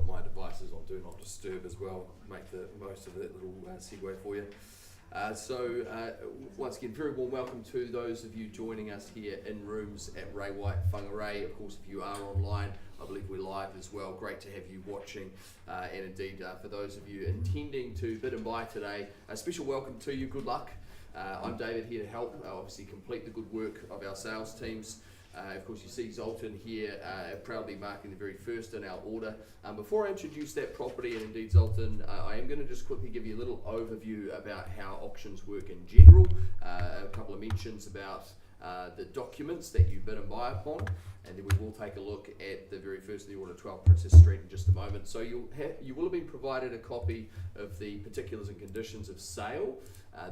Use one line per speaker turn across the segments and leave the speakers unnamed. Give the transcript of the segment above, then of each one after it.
my devices on Do Not Disturb as well, make the most of that little segue for you. Once again, very warm welcome to those of you joining us here in rooms at Ray White Whangarei. Of course, if you are online, I believe we're live as well. Great to have you watching, and indeed for those of you intending to bid and buy today, a special welcome to you. Good luck. I'm David, here to help obviously complete the good work of our sales teams. Of course, you see Zoltan here proudly marking the very first in our order. Before I introduce that property, and indeed Zoltan, I am going to just quickly give you a little overview about how auctions work in general, a couple of mentions about the documents that you bid and buy upon, and then we will take a look at the very first in the order, 12 Princess Street, in just a moment. So you will have been provided a copy of the particulars and conditions of sale.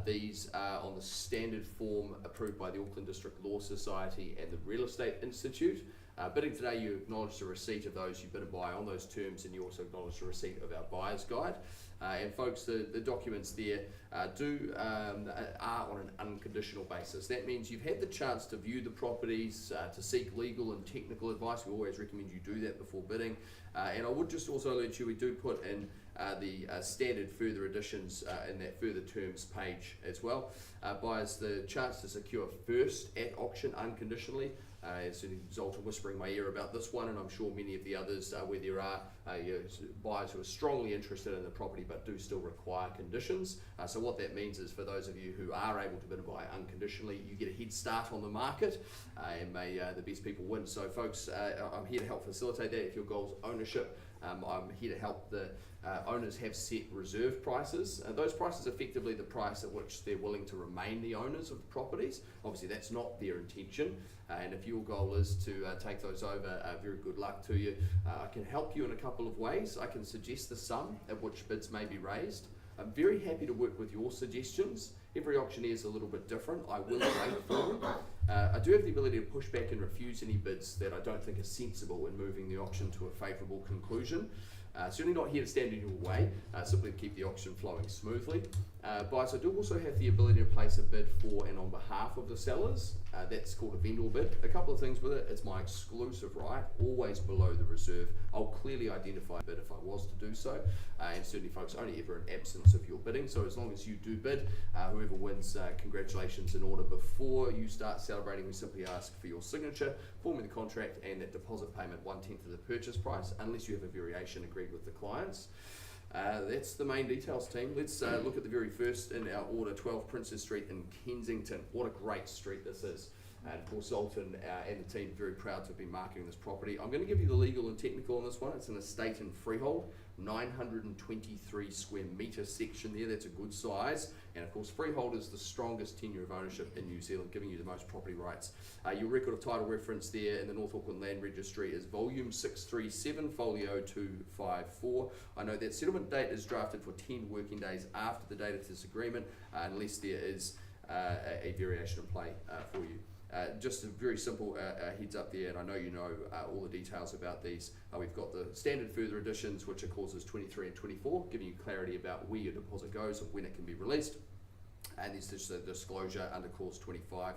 These are on the standard form approved by the Auckland District Law Society and the Real Estate Institute. Bidding today, you acknowledge the receipt of those you bid and buy on those terms, and you also acknowledge the receipt of our buyer's guide. And folks, the documents there are on an unconditional basis. That means you've had the chance to view the properties, to seek legal and technical advice. We always recommend you do that before bidding. And I would just also alert you, we do put in the standard further additions in that further terms page as well. Buyers the chance to secure first at auction unconditionally. Certainly Zoltan whispering in my ear about this one, and I'm sure many of the others where there are buyers who are strongly interested in the property but do still require conditions. So what that means is, for those of you who are able to bid and buy unconditionally, you get a head start on the market, and may the best people win. So folks, I'm here to help facilitate that. If your goal is ownership, I'm here to help the owners have set reserve prices. Those prices are effectively the price at which they're willing to remain the owners of the properties. Obviously that's not their intention, and if your goal is to take those over, very good luck to you. I can help you in a couple of ways. I can suggest the sum at which bids may be raised. I'm very happy to work with your suggestions. Every auctioneer is a little bit different. I will wait for them. I do have the ability to push back and refuse any bids that I don't think are sensible in moving the auction to a favourable conclusion. Certainly not here to stand in your way, simply to keep the auction flowing smoothly. Buyers, I do also have the ability to place a bid for and on behalf of the sellers. That's called a vendor bid. A couple of things with it: it's my exclusive right, always below the reserve. I'll clearly identify a bid if I was to do so, and certainly folks, only ever in absence of your bidding. So as long as you do bid, whoever wins, congratulations. In order, before you start celebrating, we simply ask for your signature, forming the contract, and that deposit payment 1/10 of the purchase price, unless you have a variation agreed with the clients. That's the main details, team. Let's look at the very first in our order, 12 Princess Street in Kensington. What a great street this is. And of course, Zoltan and the team are very proud to have been marketing this property. I'm going to give you the legal and technical on this one. It's an estate in freehold, 923 square metre section there. That's a good size. And of course, freehold is the strongest tenure of ownership in New Zealand, giving you the most property rights. Your record of title reference there in the North Auckland Land Registry is volume 637, folio 254. I know that settlement date is drafted for 10 working days after the date of this agreement, unless there is a variation in play for you. Just a very simple heads up there, and I know you know all the details about these. We've got the standard further additions, which are clauses 23 and 24, giving you clarity about where your deposit goes and when it can be released. And there's just a disclosure under clause 25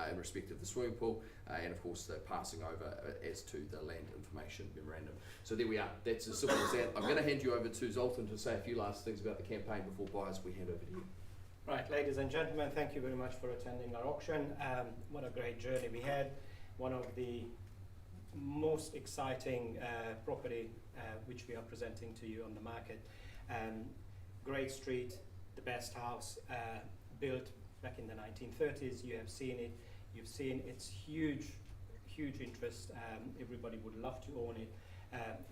in respect of the swimming pool, and of course the passing over as to the land information memorandum. So there we are. That's as simple as that. I'm going to hand you over to Zoltan to say a few last things about the campaign before buyers we hand over to you.
Right, ladies and gentlemen, thank you very much for attending our auction. What a great journey we had. One of the most exciting property which we are presenting to you on the market. Great street, the best house, built back in the 1930s. You have seen it. You've seen its huge interest. Everybody would love to own it.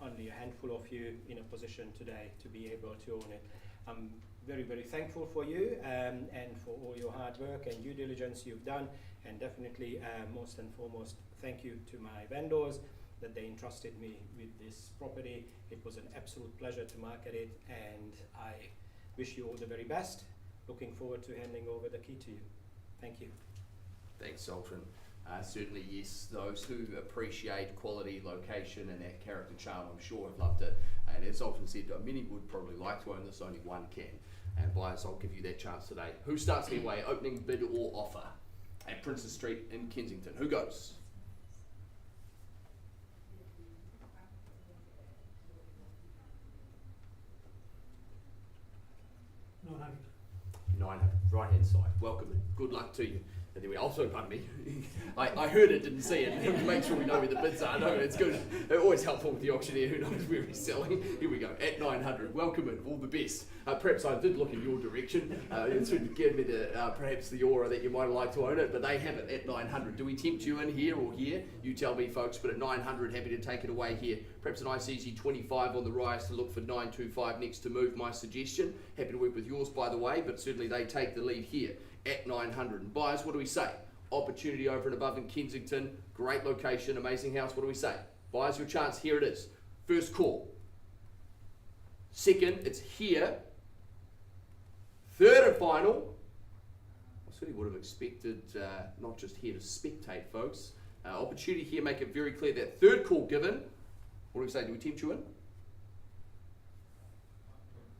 Only a handful of you in a position today to be able to own it. I'm very, very thankful for you and for all your hard work and due diligence you've done, and definitely most and foremost, thank you to my vendors that they entrusted me with this property. It was an absolute pleasure to market it, and I wish you all the very best. Looking forward to handing over the key to you. Thank you.
Thanks, Zoltan. Certainly, yes, those who appreciate quality, location, and that character charm, I'm sure have loved it. And as Zoltan said, many would probably like to own this, only one can. And buyers, I'll give you that chance today. Who starts their way? Opening bid or offer at Princess Street in Kensington. Who goes? 900, right hand side. Welcome and good luck to you. And then we also, pardon me, I heard it, didn't see it. To make sure we know where the bids are. No, it's good. They're always helpful with the auctioneer who knows where he's selling. Here we go, at 900. Welcome and all the best. Perhaps I did look in your direction. It sort of gave me perhaps the aura that you might like to own it, but they have it at 900. Do we tempt you in here or here? You tell me, folks, but at 900, happy to take it away here. Perhaps a nice easy 25 on the rise to look for 925 next to move, my suggestion. Happy to work with yours, by the way, but certainly they take the lead here at 900. And buyers, what do we say? Opportunity over and above in Kensington, great location, amazing house. What do we say? Buyers, your chance, here it is. First call. Second, it's here. Third and final, I certainly would have expected not just here to spectate, folks. Opportunity here, make it very clear that third call given. What do we say? Do we tempt you in?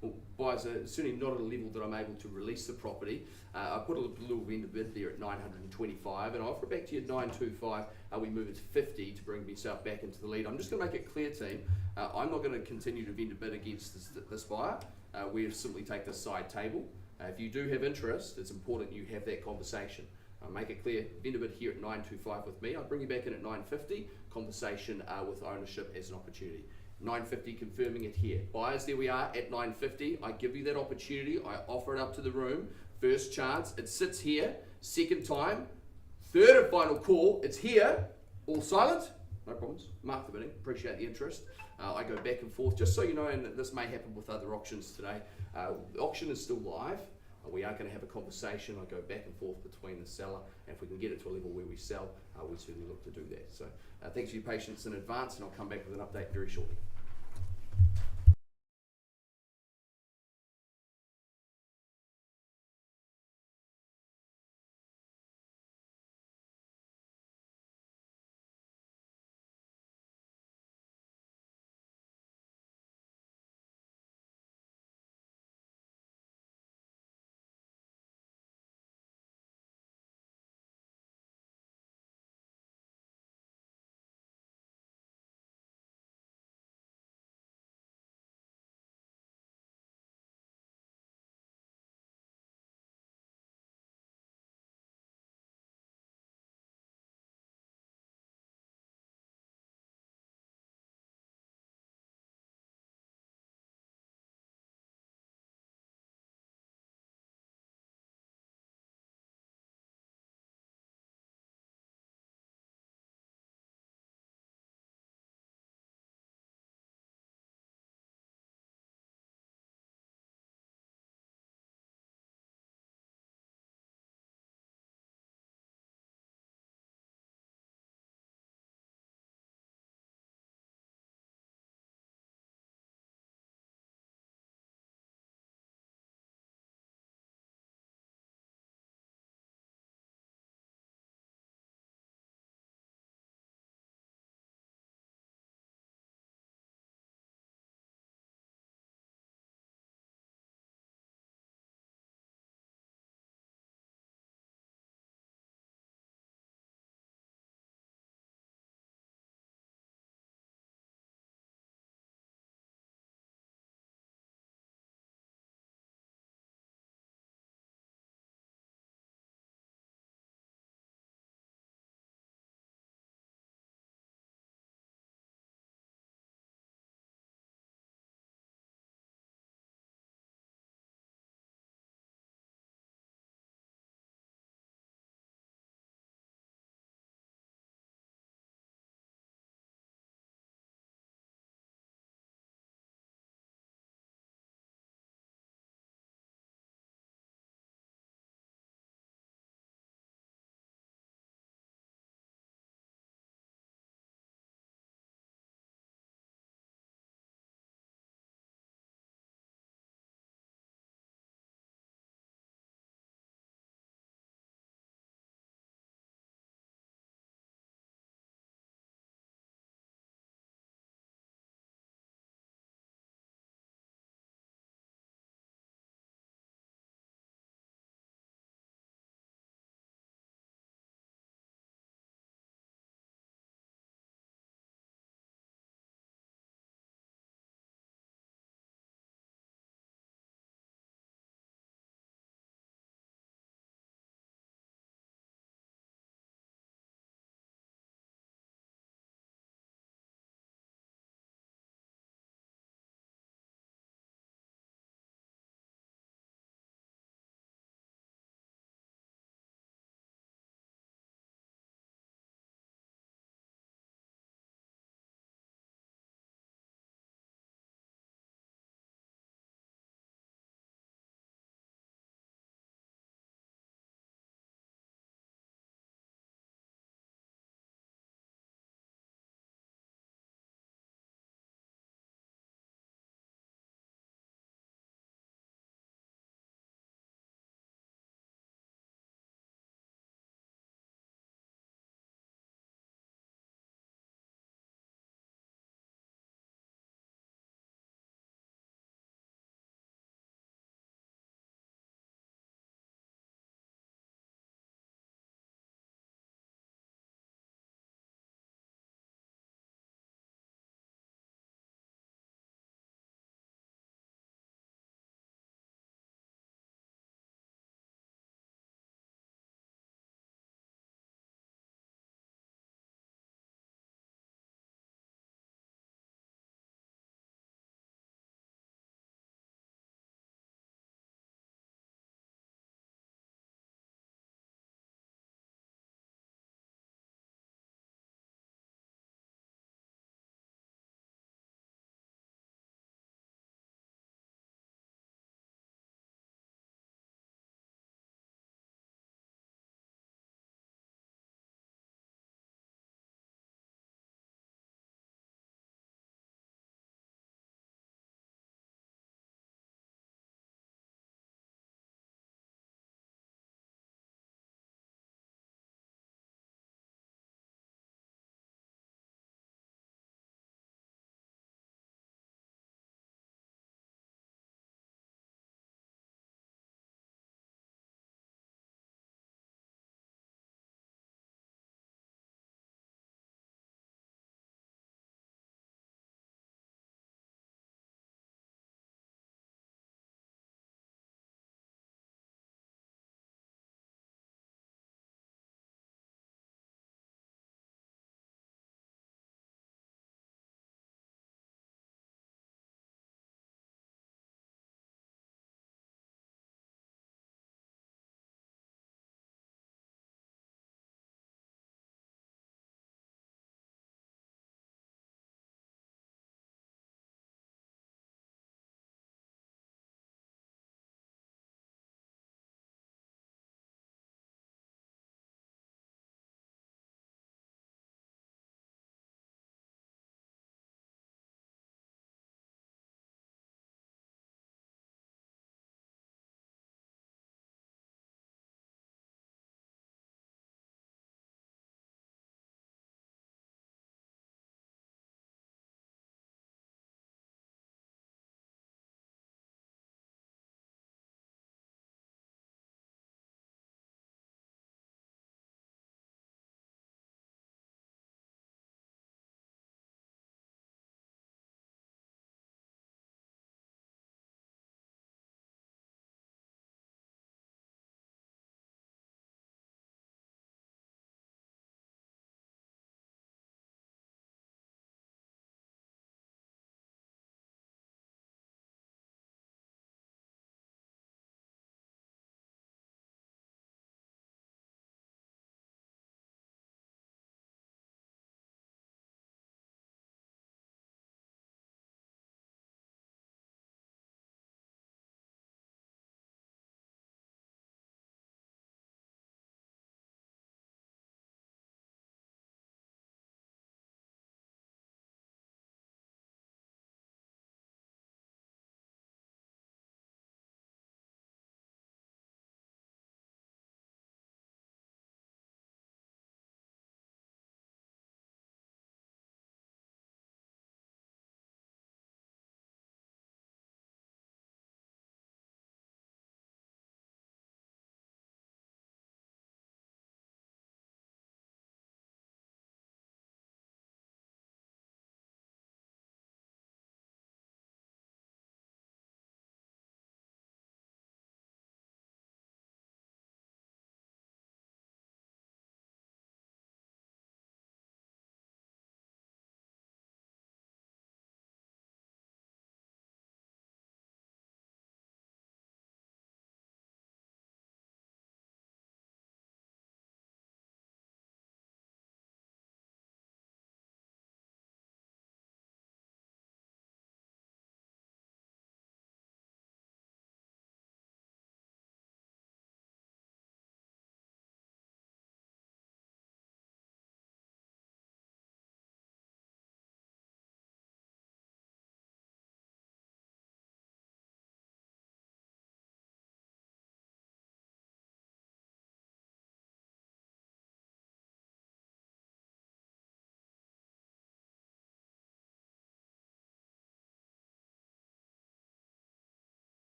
Well, buyers are certainly not at a level that I'm able to release the property. I put a little vendor bid there at 925 and I offer it back to you at 925. We move it to 50 to bring myself back into the lead. I'm just going to make it clear, team, I'm not going to continue to vendor bid against this buyer. We simply take this side table. If you do have interest, it's important you have that conversation. Make it clear, vendor bid here at 925 with me. I'll bring you back in at 950. Conversation with ownership as an opportunity. 950 confirming it here. Buyers, there we are at 950. I give you that opportunity. I offer it up to the room. First chance, it sits here. Second time, third and final call, it's here. All silent, no problems. Mark the bidding, appreciate the interest. I go back and forth, just so you know, and this may happen with other auctions today. The auction is still live. We are going to have a conversation. I go back and forth between the seller, and if we can get it to a level where we sell, we certainly look to do that. So thanks for your patience in advance, and I'll come back with an update very shortly.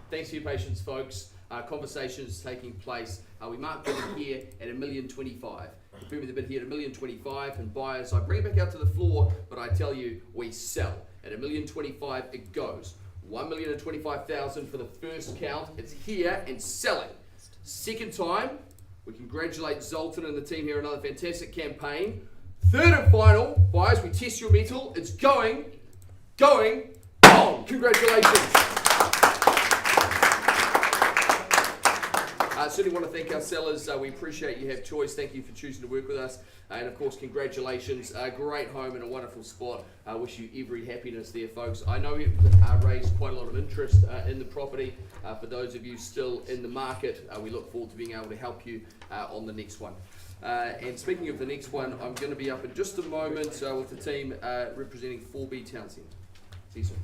Thanks for your patience, folks. Conversations taking place. We marked it here at $1,025,000. Confirming the bid here at $1,025,000, and buyers, I bring it back out to the floor, but I tell you, we sell. At $1,025,000 it goes. $1,025,000 for the first count. It's here and selling. Second time, we congratulate Zoltan and the team here. Another fantastic campaign. Third and final, buyers, we test your metal. It's going, on. Congratulations. Certainly want to thank our sellers. We appreciate you have choice. Thank you for choosing to work with us. And of course, congratulations. A great home and a wonderful spot. I wish you every happiness there, folks. I know you've raised quite a lot of interest in the property. For those of you still in the market, we look forward to being able to help you on the next one. And speaking of the next one, I'm going to be up in just a moment with the team representing 4B Townsend. See you soon.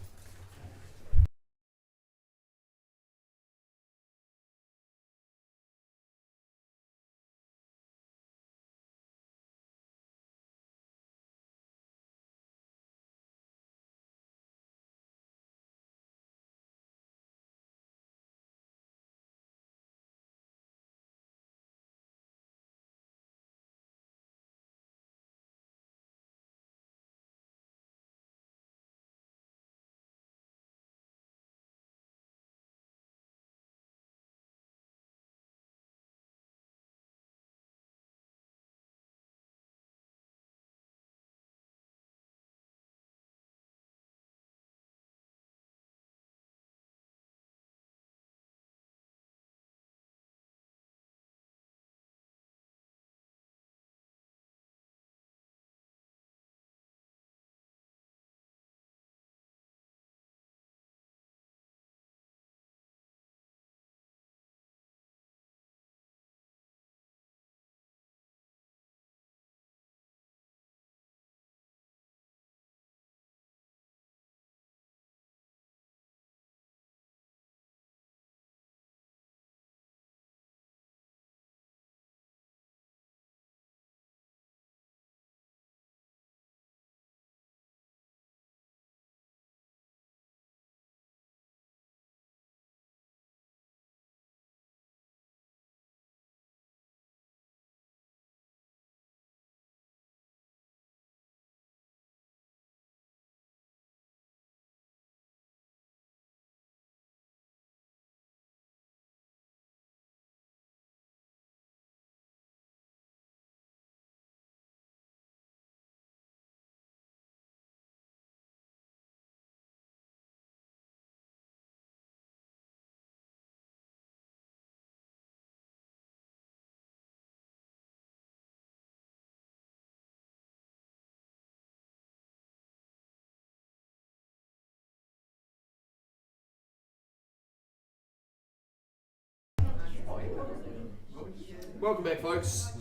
Welcome back, folks.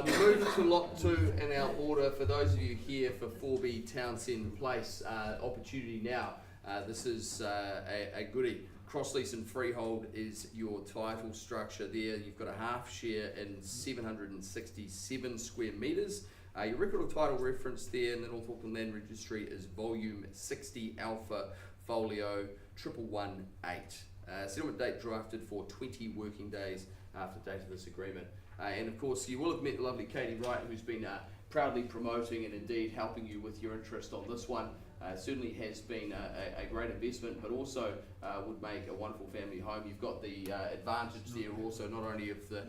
We move to lot 2 in our order. For those of you here for 4B Townsend Place, opportunity now. This is a goodie. Cross-lease and freehold is your title structure there. You've got a half share in 767 square metres. Your record of title reference there in the North Auckland Land Registry is volume 60 Alpha Folio 1118. Settlement date drafted for 20 working days after date of this agreement. And of course, you will have met the lovely Katie Wright, who's been proudly promoting and indeed helping you with your interest on this one. Certainly has been a great investment, but also would make a wonderful family home. You've got the advantage there also not only of the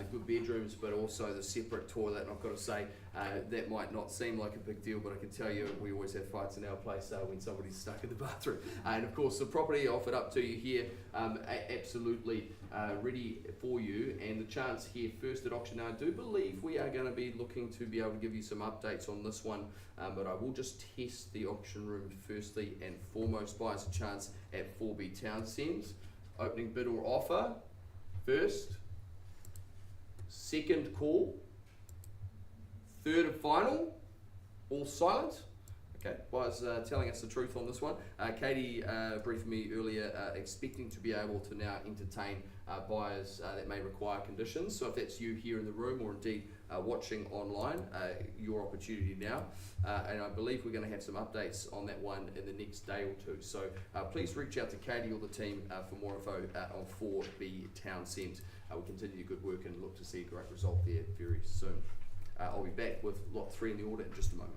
good bedrooms, but also the separate toilet. And I've got to say, that might not seem like a big deal, but I can tell you we always have fights in our place when somebody's stuck in the bathroom. And of course, the property offered up to you here, absolutely ready for you. And the chance here first at auction. Now, I do believe we are going to be looking to be able to give you some updates on this one, but I will just test the auction room firstly and foremost. Buyers a chance at 4B Townsend. Opening bid or offer first, second call, third and final, all silent. Okay, buyers telling us the truth on this one. Katie briefed me earlier, expecting to be able to now entertain buyers that may require conditions. So if that's you here in the room, or indeed watching online, your opportunity now. And I believe we're going to have some updates on that one in the next day or two. So please reach out to Katie or the team for more info on 4B Townsend. We continue good work and look to see a great result there very soon. I'll be back with lot 3 in the order in just a moment.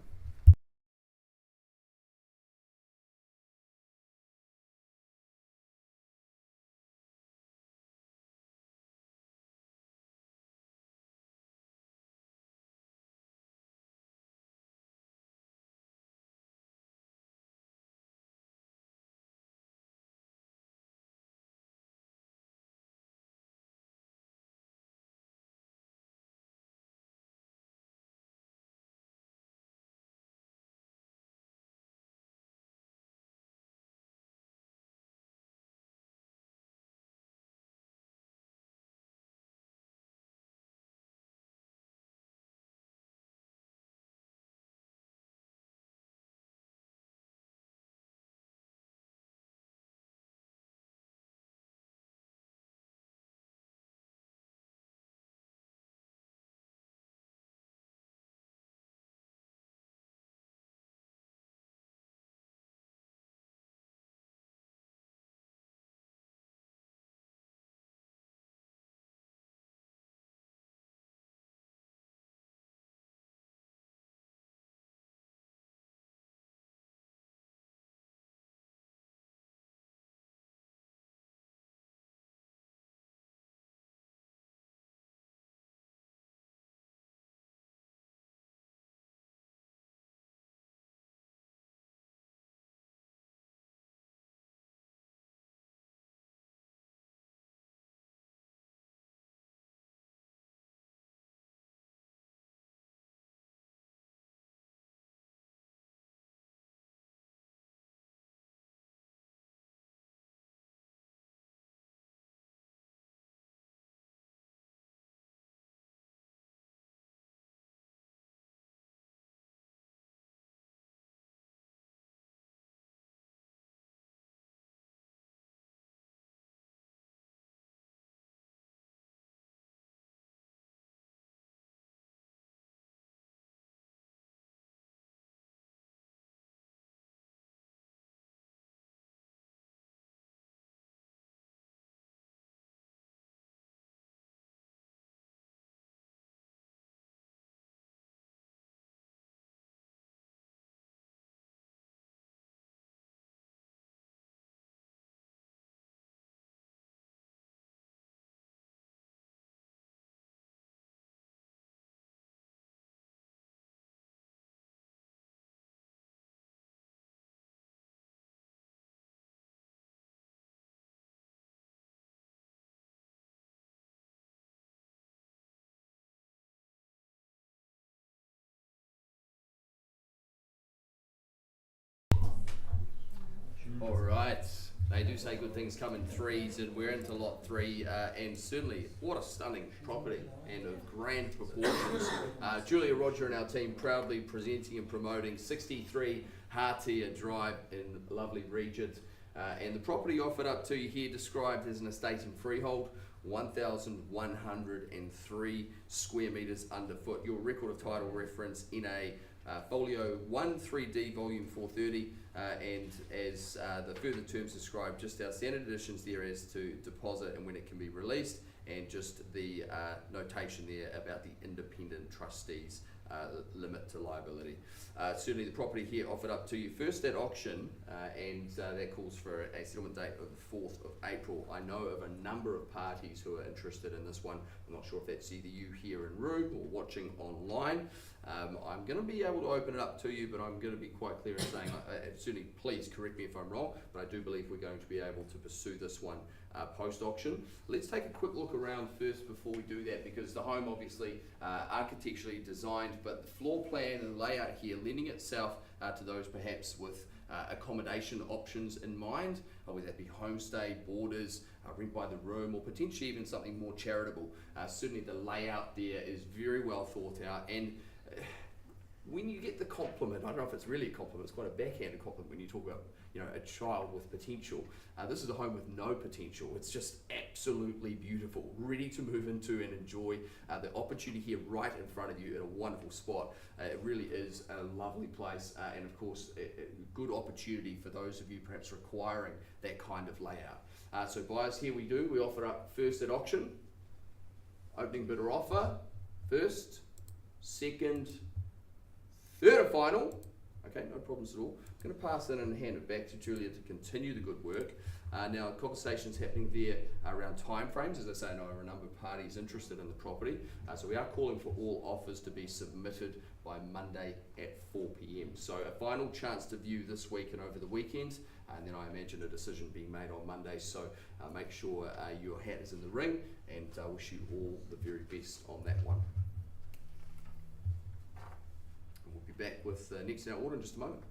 All right. They do say good things come in threes, and we're into lot 3, and certainly what a stunning property and of grand proportions. Julia Roger and our team proudly presenting and promoting 63 Hatia Drive in lovely Regent. And the property offered up to you here described as an estate in freehold, 1,103 square metres underfoot. Your record of title reference in a folio 1 3D volume 430, and as the further terms described, just our standard additions there as to deposit and when it can be released, and just the notation there about the independent trustees limit to liability. Certainly the property here offered up to you first at auction, and that calls for a settlement date of the 4th of April. I know of a number of parties who are interested in this one. I'm not sure if that's either you here in room or watching online. I'm going to be able to open it up to you, but I'm going to be quite clear in saying, certainly please correct me if I'm wrong, but I do believe we're going to be able to pursue this one post-auction. Let's take a quick look around first before we do that, because the home obviously architecturally designed, but the floor plan and layout here lending itself to those perhaps with accommodation options in mind, whether that be homestay, boarders, rent by the room, or potentially even something more charitable. Certainly the layout there is very well thought out, and when you get the compliment, I don't know if it's really a compliment, it's quite a backhanded compliment when you talk about, a child with potential. This is a home with no potential. It's just absolutely beautiful, ready to move into and enjoy the opportunity here right in front of you in a wonderful spot. It really is a lovely place, and of course, a good opportunity for those of you perhaps requiring that kind of layout. So buyers, here we offer up first at auction, opening bidder offer, first, second, third and final. Okay, no problems at all. I'm going to pass that and hand it back to Julia to continue the good work. Now, conversations happening there around timeframes. As I say, I know a number of parties interested in the property. So we are calling for all offers to be submitted by Monday at 4 p.m. So a final chance to view this week and over the weekend. And then I imagine a decision being made on Monday. So make sure your hat is in the ring, and wish you all the very best on that one. We'll be back with next in our order in just a moment.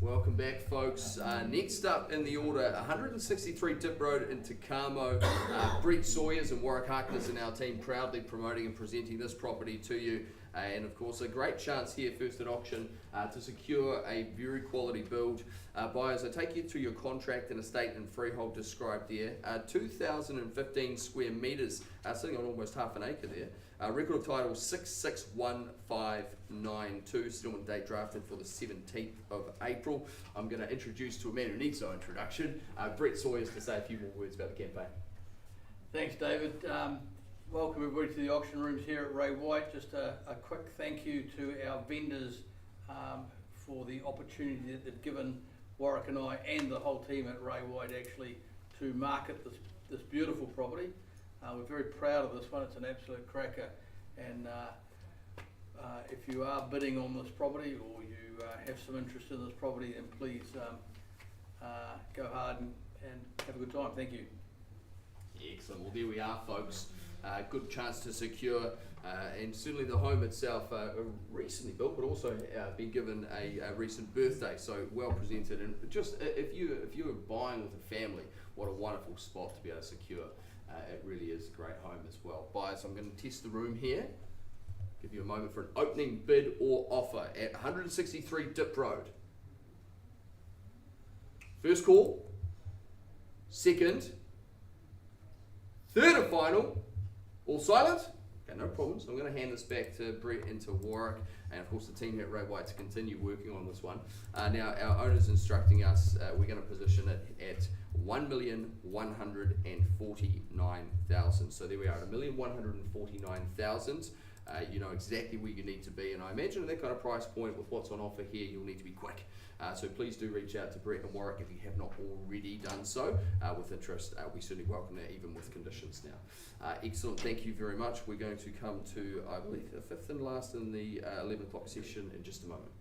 Welcome back, folks. Next up in the order, 163 Dip Road in Takamo. Brett Sawyers and Warwick Harkness and our team proudly promoting and presenting this property to you. And of course, a great chance here, first at auction, to secure a very quality build. Buyers, I take you to your contract and estate and freehold described there. 2,015 square metres, sitting on almost half an acre there. Record of title 661592, settlement date drafted for the 17th of April. I'm going to introduce to a man who needs no introduction, Brett Sawyers, to say a few more words about the campaign.
Thanks, David. Welcome everybody to the auction rooms here at Ray White. Just a quick thank you to our vendors for the opportunity that they've given Warwick and I and the whole team at Ray White actually to market this beautiful property. We're very proud of this one. It's an absolute cracker, and if you are bidding on this property or you have some interest in this property, then please go hard and have a good time. Thank you.
Excellent. Well, there we are, folks. Good chance to secure, and certainly the home itself recently built, but also been given a recent birthday, so well presented. And just if you're buying with a family, what a wonderful spot to be able to secure. It really is a great home as well. Buyers, I'm going to test the room here. Give you a moment for an opening bid or offer at 163 Dip Road. First call, second, third and final. All silent? Okay, no problems. I'm going to hand this back to Brett and to Warwick, and of course the team here at Ray White to continue working on this one. Now our owner's instructing us, we're going to position it at 1,149,000. So there we are, at 1,149,000. You know exactly where you need to be, and I imagine at that kind of price point with what's on offer here, you'll need to be quick. So please do reach out to Brett and Warwick if you have not already done so with interest. We certainly welcome that, even with conditions now. Excellent, thank you very much. We're going to come to, I believe, the fifth and last in the 11 o'clock session in just a moment.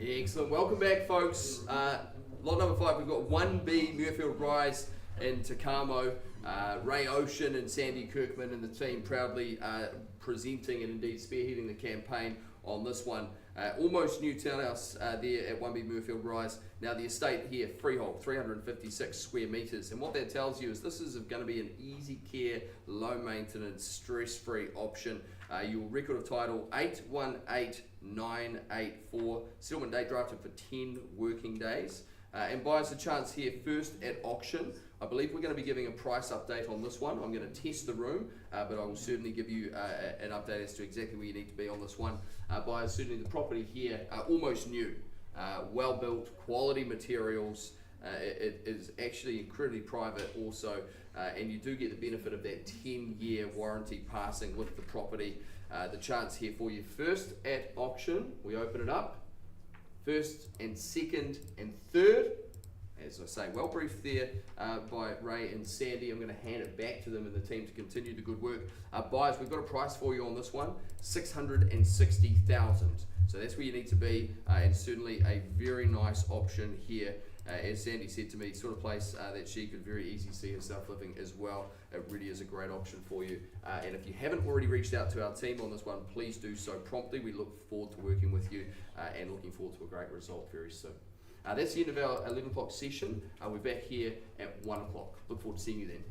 Excellent. Welcome back, folks. Lot number 5, we've got 1B Muirfield Rise in Takamo. Ray Ocean and Sandy Kirkman and the team proudly presenting and indeed spearheading the campaign on this one. Almost new townhouse there at 1B Muirfield Rise. Now the estate here, freehold, 356 square metres. And what that tells you is this is going to be an easy care, low maintenance, stress-free option. Your record of title 818984. Settlement date drafted for 10 working days. And buyers a chance here first at auction. I believe we're going to be giving a price update on this one. I'm going to test the room, but I will certainly give you an update as to exactly where you need to be on this one. Buyers, certainly the property here, almost new, well built, quality materials. It is actually incredibly private also, and you do get the benefit of that 10-year warranty passing with the property. The chance here for you first at auction. We open it up. First and second and third, as I say, well briefed there by Ray and Sandy. I'm going to hand it back to them and the team to continue the good work. Buyers, we've got a price for you on this one, $660,000. So that's where you need to be, and certainly a very nice option here. As Sandy said to me, sort of place that she could very easily see herself living as well. It really is a great option for you. And if you haven't already reached out to our team on this one, please do so promptly. We look forward to working with you and looking forward to a great result very soon. That's the end of our 11 o'clock session. We're back here at 1 o'clock. Look forward to seeing you then.